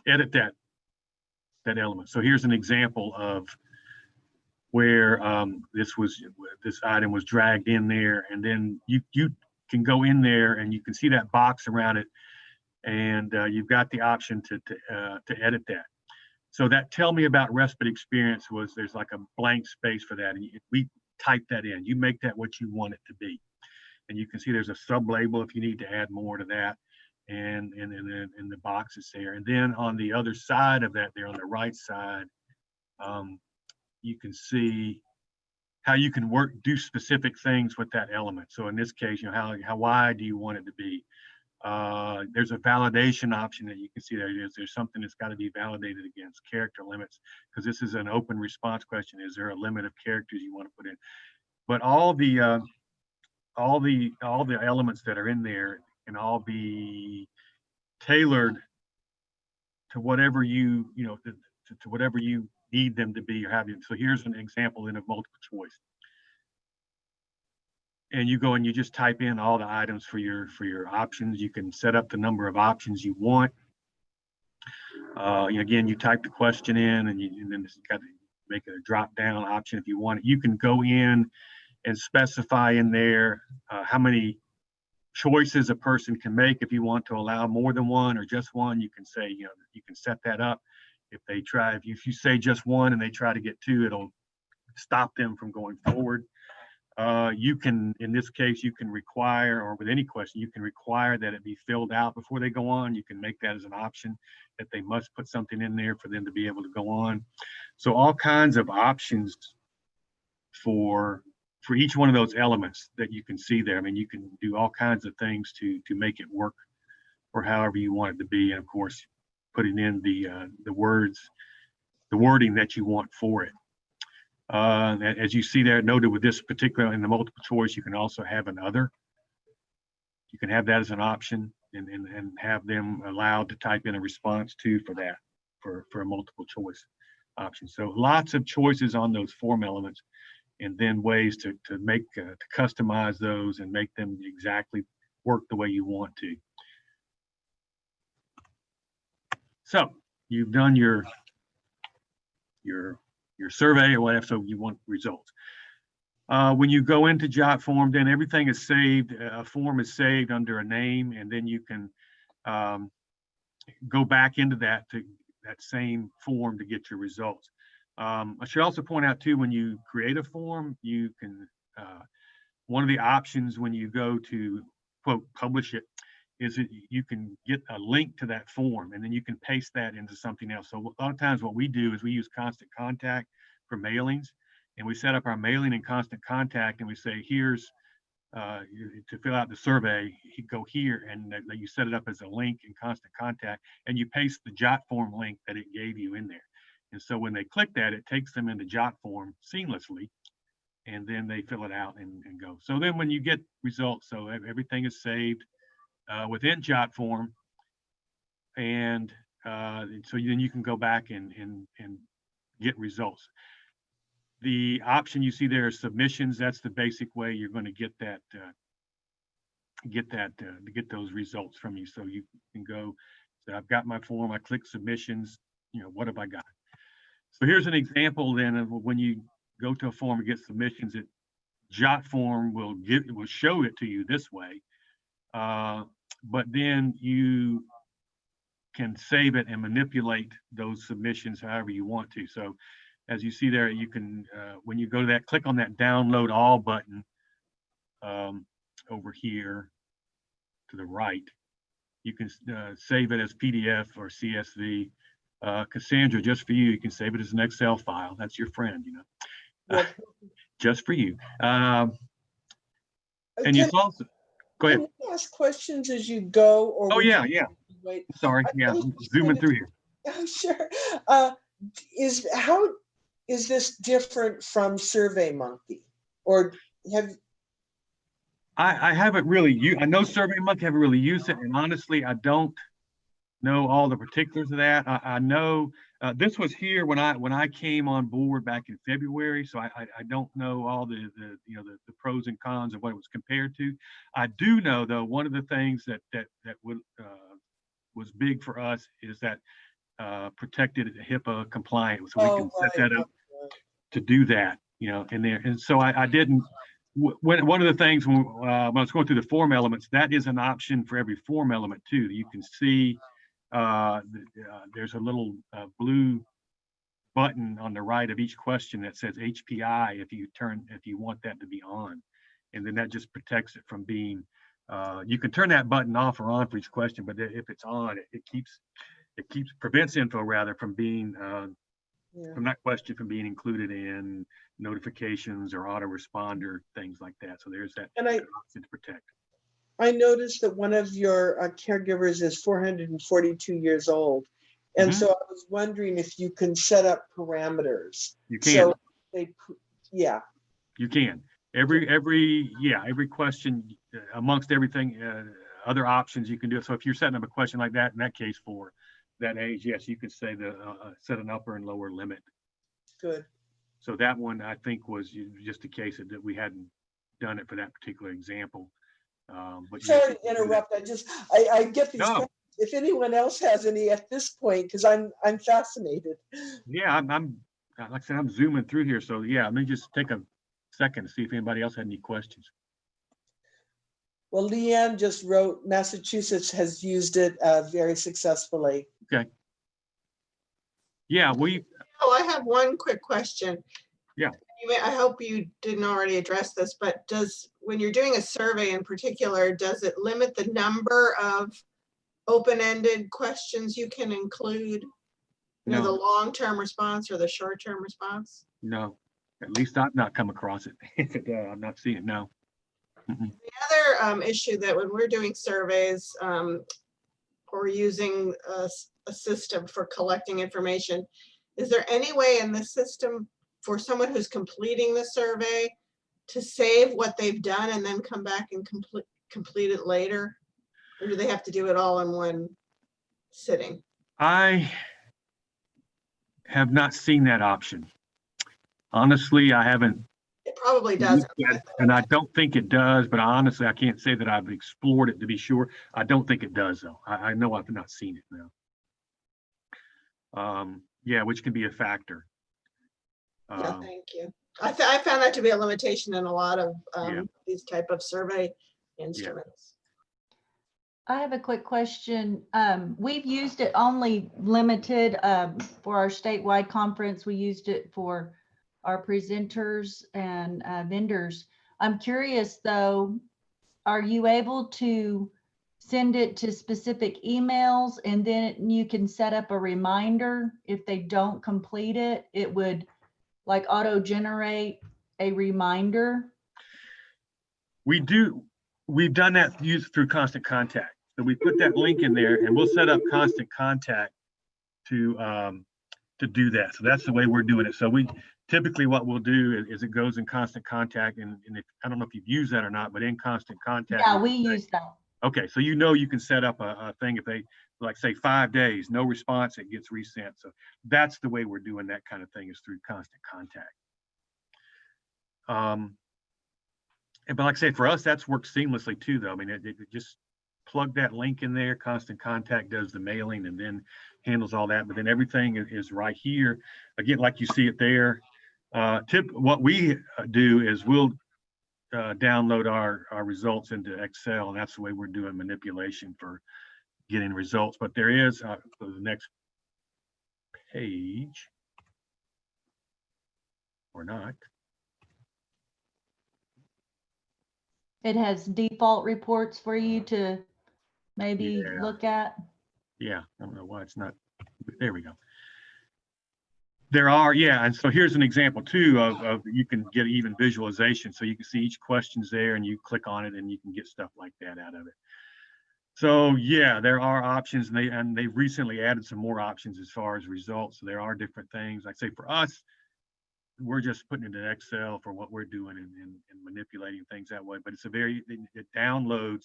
edit that element. So here's an example of where this item was dragged in there, and then you can go in there and you can see that box around it, and you've got the option to edit that. So that tell me about respite experience was there's like a blank space for that, and we type that in. You make that what you want it to be, and you can see there's a sub label if you need to add more to that, and the box is there. And then on the other side of that, there on the right side, you can see how you can do specific things with that element. So in this case, how wide do you want it to be? There's a validation option that you can see there. There's something that's got to be validated against character limits, because this is an open response question. Is there a limit of characters you want to put in? But all the elements that are in there can all be tailored to whatever to whatever you need them to be or have you. So here's an example in a multiple choice. And you go and you just type in all the items for your options. You can set up the number of options you want. Again, you type the question in, and then it's got to make it a drop down option if you want it. You can go in and specify in there how many choices a person can make. If you want to allow more than one or just one, you can say, you can set that up. If you say just one and they try to get two, it'll stop them from going forward. You can, in this case, you can require, or with any question, you can require that it be filled out before they go on. You can make that as an option, that they must put something in there for them to be able to go on. So all kinds of options for each one of those elements that you can see there. I mean, you can do all kinds of things to make it work or however you want it to be. And of course, putting in the wording that you want for it. As you see there noted with this particular, in the multiple choice, you can also have an other. You can have that as an option and have them allowed to type in a response to for that, for a multiple choice option. So lots of choices on those form elements, and then ways to customize those and make them exactly work the way you want to. So you've done your survey or whatever, so you want results. When you go into JotForm, then everything is saved. A form is saved under a name, and then you can go back into that same form to get your results. I should also point out too, when you create a form, you can, one of the options when you go to quote publish it is that you can get a link to that form, and then you can paste that into something else. So a lot of times what we do is we use Constant Contact for mailings, and we set up our mailing in Constant Contact, and we say, here's to fill out the survey, you go here, and you set it up as a link in Constant Contact, and you paste the JotForm link that it gave you in there. And so when they click that, it takes them into JotForm seamlessly, and then they fill it out and go. So then when you get results, so everything is saved within JotForm, and so then you can go back and get results. The option you see there is submissions. That's the basic way you're going to get that to get those results from you. So you can go, so I've got my form, I click submissions, what have I got? So here's an example then of when you go to a form and get submissions, JotForm will show it to you this way. But then you can save it and manipulate those submissions however you want to. So as you see there, you can, when you go to that, click on that download all button over here to the right. You can save it as PDF or CSV. Cassandra, just for you, you can save it as an Excel file. That's your friend, just for you. And you also, go ahead. Can you ask questions as you go? Or oh, yeah. Sorry. Yeah, zooming through here. Sure. How is this different from SurveyMonkey? Or have, I haven't really I know SurveyMonkey, haven't really used it, and honestly, I don't know all the particulars of that. I know this was here when I came on board back in February, so I don't know all the the pros and cons of what it was compared to. I do know though, one of the things that was big for us is that protected HIPAA compliant, so we can set that up to do that, in there. And so I didn't. One of the things when I was going through the form elements, that is an option for every form element too. You can see there's a little blue button on the right of each question that says HPI if you want that to be on, and then that just protects it from being. You can turn that button off or on for each question, but if it's on, it prevents info rather from being from that question from being included in notifications or autoresponder, things like that. So there's that option to protect. I noticed that one of your caregivers is 442 years old. And so I was wondering if you can set up parameters. You can. So You can. Every question amongst everything, other options you can do it. So if you're setting up a question like that, in that case for that age, yes, you could say set an upper and lower limit. Good. So that one I think was just a case that we hadn't done it for that particular example. But sorry to interrupt. I get these questions. If anyone else has any at this point, because I'm fascinated. Yeah, I'm like I said, I'm zooming through here. So yeah, let me just take a second to see if anybody else had any questions. Well, Leanne just wrote, Massachusetts has used it very successfully. Okay. Yeah, I have one quick question. Yeah. I hope you didn't already address this, but when you're doing a survey in particular, does it limit the number of open-ended questions you can include? No. The long-term response or the short-term response? No, at least I've not come across it. If it I'm not seeing it now. The other issue that when we're doing surveys or using a system for collecting information, is there any way in the system for someone who's completing the survey to save what they've done and then come back and complete it later? Or do they have to do it all in one sitting? I have not seen that option. Honestly, I haven't. It probably doesn't. And I don't think it does, but honestly, I can't say that I've explored it to be sure. I don't think it does though. I know I've not seen it now. Yeah, which can be a factor. Yeah, thank you. I found that to be a limitation in a lot of these type of survey instruments. I have a quick question. We've used it only limited for our statewide conference. We used it for our presenters and vendors. I'm curious though, are you able to send it to specific emails and then you can set up a reminder if they don't complete it? It would like auto generate a reminder. We've done that through Constant Contact. So we put that link in there and we'll set up Constant Contact to do that. So that's the way we're doing it. So typically what we'll do is it goes in Constant Contact, and if, I don't know if you've used that or not, but in Constant Contact. Yeah, we use that. Okay, so you can set up a thing if they, like say 5 days, no response, it gets resent. So that's the way we're doing that kind of thing, is through Constant Contact. But like I say, for us, that's worked seamlessly too, though. I mean, it just plug that link in there. Constant Contact does the mailing and then handles all that. But then everything is right here. Again, like you see it there. What we do is we'll download our results into Excel, and that's the way we're doing manipulation for getting results. But there is go to the next page or not. It has default reports for you to maybe look at. Yeah, I don't know why it's not. There we go. There are, yeah, and so here's an example too of you can get even visualization. So you can see each question's there and you click on it and you can get stuff like that out of it. So yeah, there are options, and they've recently added some more options as far as results. So there are different things. Like say for us, we're just putting it in Excel for what we're doing and manipulating things that way. But it's it downloads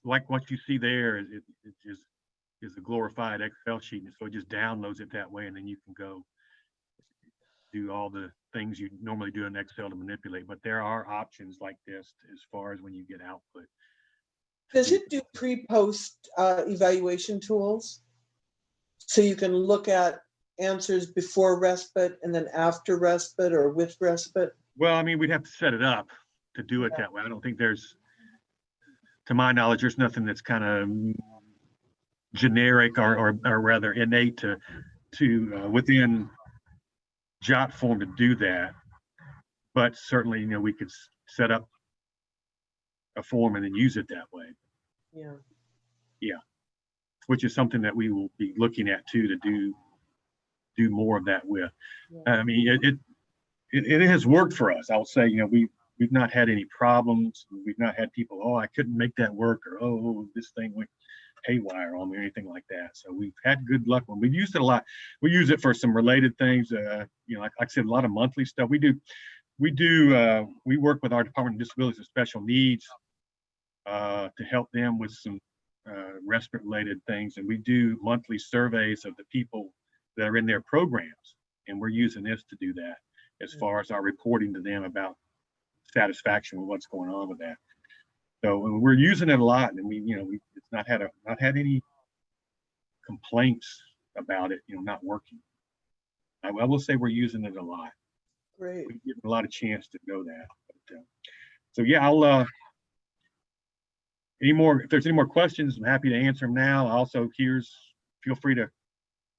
like what you see there is a glorified Excel sheet. And so it just downloads it that way, and then you can go do all the things you normally do in Excel to manipulate. But there are options like this as far as when you get output. Does it do pre-post evaluation tools? So you can look at answers before respite and then after respite or with respite? Well, I mean, we'd have to set it up to do it that way. I don't think there's, to my knowledge, there's nothing that's kind of generic or rather innate to within JotForm to do that. But certainly, you know, we could set up a form and then use it that way. Yeah. Yeah. Which is something that we will be looking at too, to do more of that with. Yeah. I mean, it has worked for us. I'll say, you know, we've not had any problems. We've not had people, oh, I couldn't make that work, or oh, this thing went haywire on me, or anything like that. So we've had good luck when we've used it a lot. We use it for some related things. You know, like I said, a lot of monthly stuff. We work with our Department of Disabilities and Special Needs to help them with some respite related things. And we do monthly surveys of the people that are in their programs. And we're using this to do that as far as our reporting to them about satisfaction with what's going on with that. So we're using it a lot, and it's not had any complaints about it, you know, not working. I will say we're using it a lot. Great. We give a lot of chance to go that. But, so yeah, I'll if there's any more questions, I'm happy to answer them now. Also, feel free to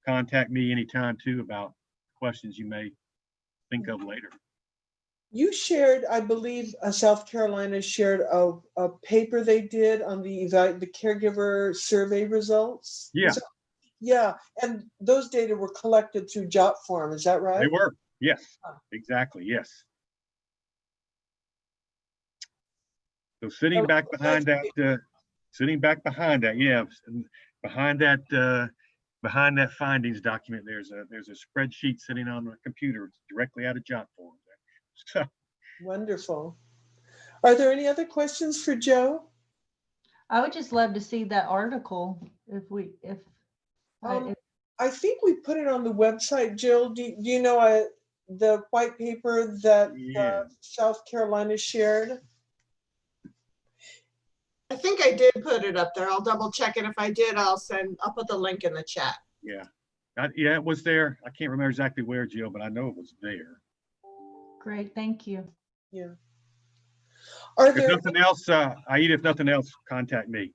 contact me anytime too about questions you may think of later. You shared, I believe, South Carolina shared a paper they did on the caregiver survey results. Yeah. Yeah, and those data were collected through JotForm, is that right? They were, yes, exactly, yes. So sitting back behind that, yeah, behind that findings document, there's a spreadsheet sitting on the computer directly out of JotForm. So. Wonderful. Are there any other questions for Joe? I would just love to see that article I think we put it on the website. Jill, do you know the white paper that South Carolina shared? I think I did put it up there. I'll double check it. If I did, I'll put the link in the chat. Yeah. Yeah, it was there. I can't remember exactly where, Jill, but I know it was there. Great, thank you. Yeah. If nothing else, Aida, if nothing else, contact me.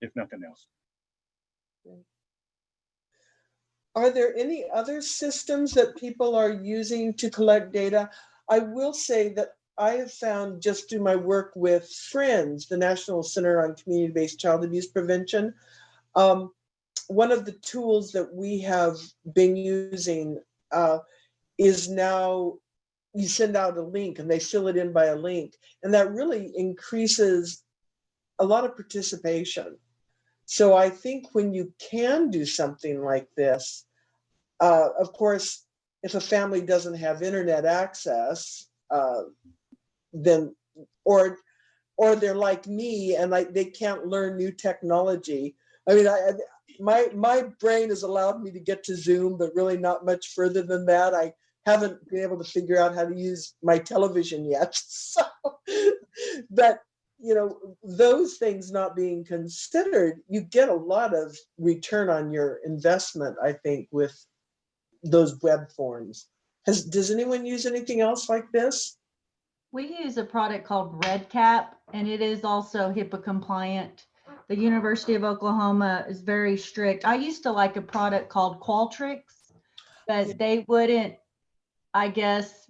If nothing else. Are there any other systems that people are using to collect data? I will say that I have found, just through my work with FRIENDS, the National Center on Community-Based Child Abuse Prevention, one of the tools that we have been using is now you send out a link and they fill it in by a link, and that really increases a lot of participation. So I think when you can do something like this, of course, if a family doesn't have internet access, then or they're like me and they can't learn new technology. I mean, my brain has allowed me to get to Zoom, but really not much further than that. I haven't been able to figure out how to use my television yet. So, but you know, those things not being considered, you get a lot of return on your investment, I think, with those web forms. Does anyone use anything else like this? We use a product called REDCap, and it is also HIPAA compliant. The University of Oklahoma is very strict. I used to like a product called Qualtrics, but they wouldn't, I guess,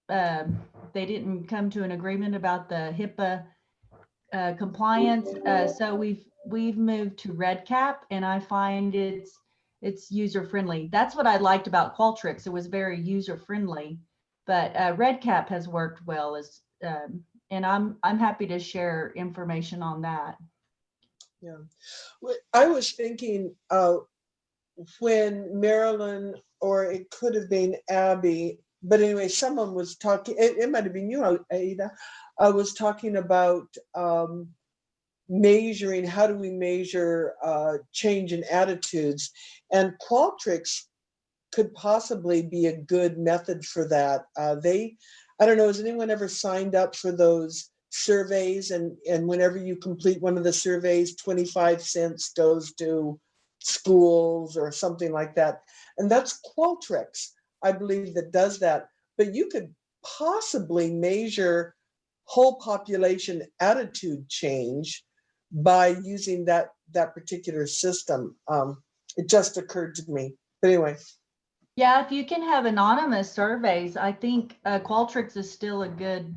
they didn't come to an agreement about the HIPAA compliance. So we've moved to REDCap, and I find it's user friendly. That's what I liked about Qualtrics. It was very user friendly, but REDCap has worked well and I'm happy to share information on that. Yeah. I was thinking when Marilyn, or it could have been Abby, but anyway, someone was talking, it might have been you, Aida, I was talking about measuring, how do we measure change in attitudes? And Qualtrics could possibly be a good method for that. I don't know, has anyone ever signed up for those surveys? And whenever you complete one of the surveys, 25 cents goes to schools or something like that. And that's Qualtrics, I believe, that does that. But you could possibly measure whole population attitude change by using that particular system. It just occurred to me. But anyway. Yeah, if you can have anonymous surveys, I think Qualtrics is still a good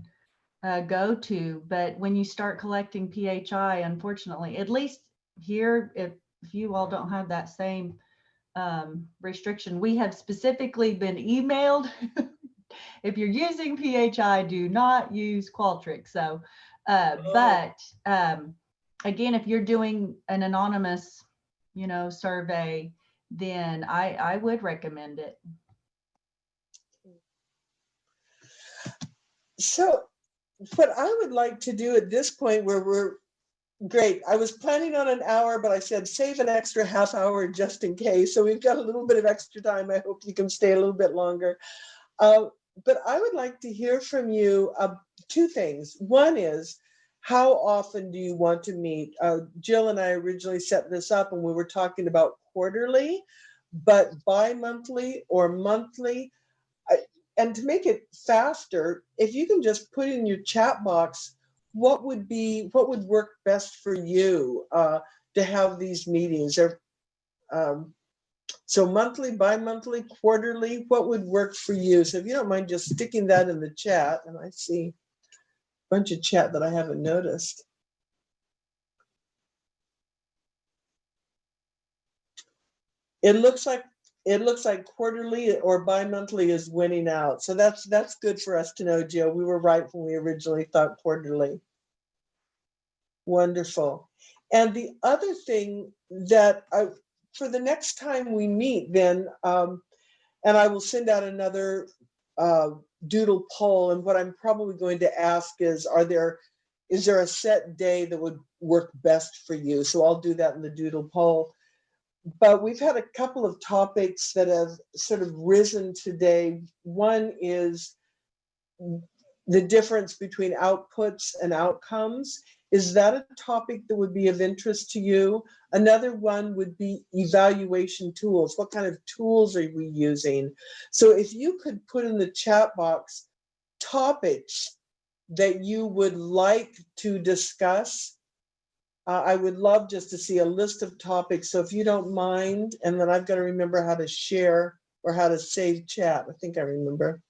go-to. But when you start collecting PHI, unfortunately, at least here, if you all don't have that same restriction, we have specifically been emailed. If you're using PHI, do not use Qualtrics. So, but again, if you're doing an anonymous, survey, then I would recommend it. So what I would like to do at this point, where we're great, I was planning on an hour, but I said save an extra half hour just in case. So we've got a little bit of extra time. I hope you can stay a little bit longer. But I would like to hear from you two things. One is, how often do you want to meet? Jill and I originally set this up and we were talking about quarterly, but bi-monthly or monthly. And to make it faster, if you can just put in your chat box, what would work best for you to have these meetings? So monthly, bi-monthly, quarterly, what would work for you? So if you don't mind just sticking that in the chat, and I see a bunch of chat that I haven't noticed. It looks like quarterly or bi-monthly is winning out. So that's good for us to know, Jill. We were right when we originally thought quarterly. Wonderful. And the other thing that for the next time we meet, then, and I will send out another doodle poll. And what I'm probably going to ask is there a set day that would work best for you? So I'll do that in the doodle poll. But we've had a couple of topics that have sort of risen today. One is the difference between outputs and outcomes. Is that a topic that would be of interest to you? Another one would be evaluation tools. What kind of tools are we using? So if you could put in the chat box topics that you would like to discuss, I would love just to see a list of topics. So if you don't mind, and then I've got to remember how to share or how to save chat. I think I remember.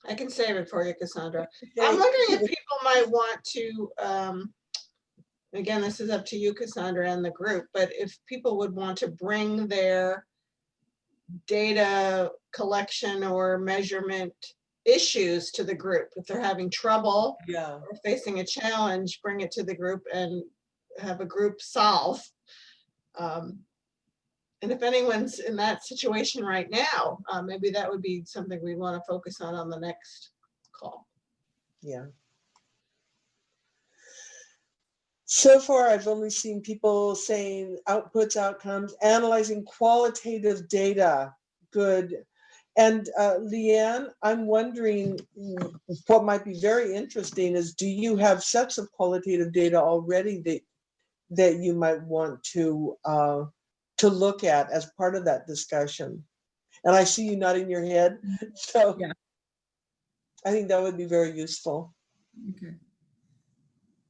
I can save it for you, Cassandra. I'm wondering if people might want to, again, this is up to you, Cassandra, and the group, but if people would want to bring their data collection or measurement issues to the group. If they're having trouble or facing a challenge, bring it to the group and have a group solve. And if anyone's in that situation right now, maybe that would be something we want to focus on the next call. Yeah. So far, I've only seen people saying outputs, outcomes, analyzing qualitative data. Good. And Leanne, I'm wondering, what might be very interesting is, do you have sets of qualitative data already that you might want to look at as part of that discussion? And I see you nodding your head, so yeah. I think that would be very useful. Okay.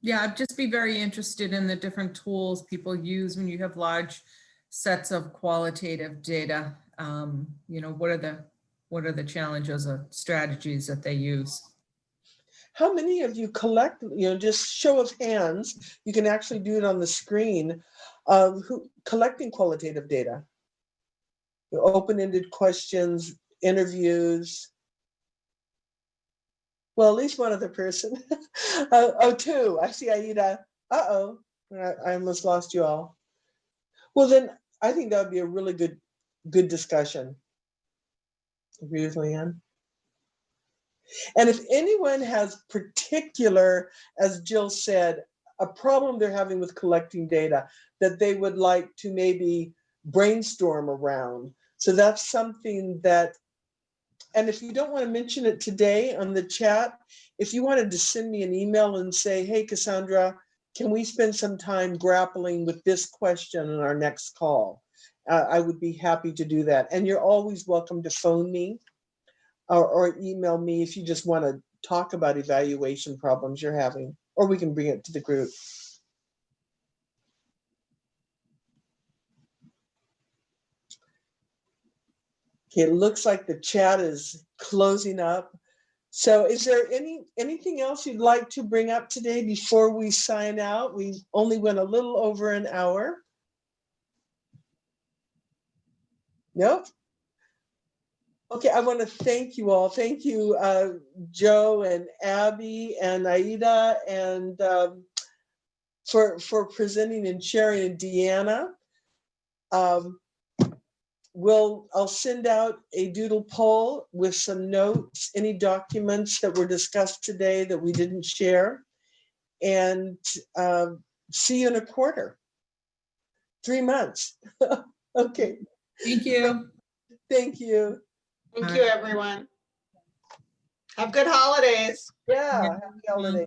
Yeah, I'd just be very interested in the different tools people use when you have large sets of qualitative data. What are the challenges or strategies that they use? How many of you collect, just show of hands, you can actually do it on the screen, who collecting qualitative data? Open-ended questions, interviews. Well, at least one other person. Two. I see Aida. Uh-oh, I almost lost you all. Well, then I think that would be a really good discussion. Agree with Leanne? And if anyone has particular, as Jill said, a problem they're having with collecting data that they would like to maybe brainstorm around. So that's something that, and if you don't want to mention it today on the chat, if you wanted to send me an email and say, hey, Cassandra, can we spend some time grappling with this question in our next call? I would be happy to do that. And you're always welcome to phone me or email me if you just want to talk about evaluation problems you're having, or we can bring it to the group. Okay, it looks like the chat is closing up. So is there anything else you'd like to bring up today before we sign out? We only went a little over an hour. Nope. Okay, I want to thank you all. Thank you, Joe and Abby and Aida, and for presenting and sharing, and Deanna. I'll send out a doodle poll with some notes, any documents that were discussed today that we didn't share, and see you in a quarter, 3 months. Okay. Thank you. Thank you. Thank you, everyone. Have good holidays. Yeah, happy holidays.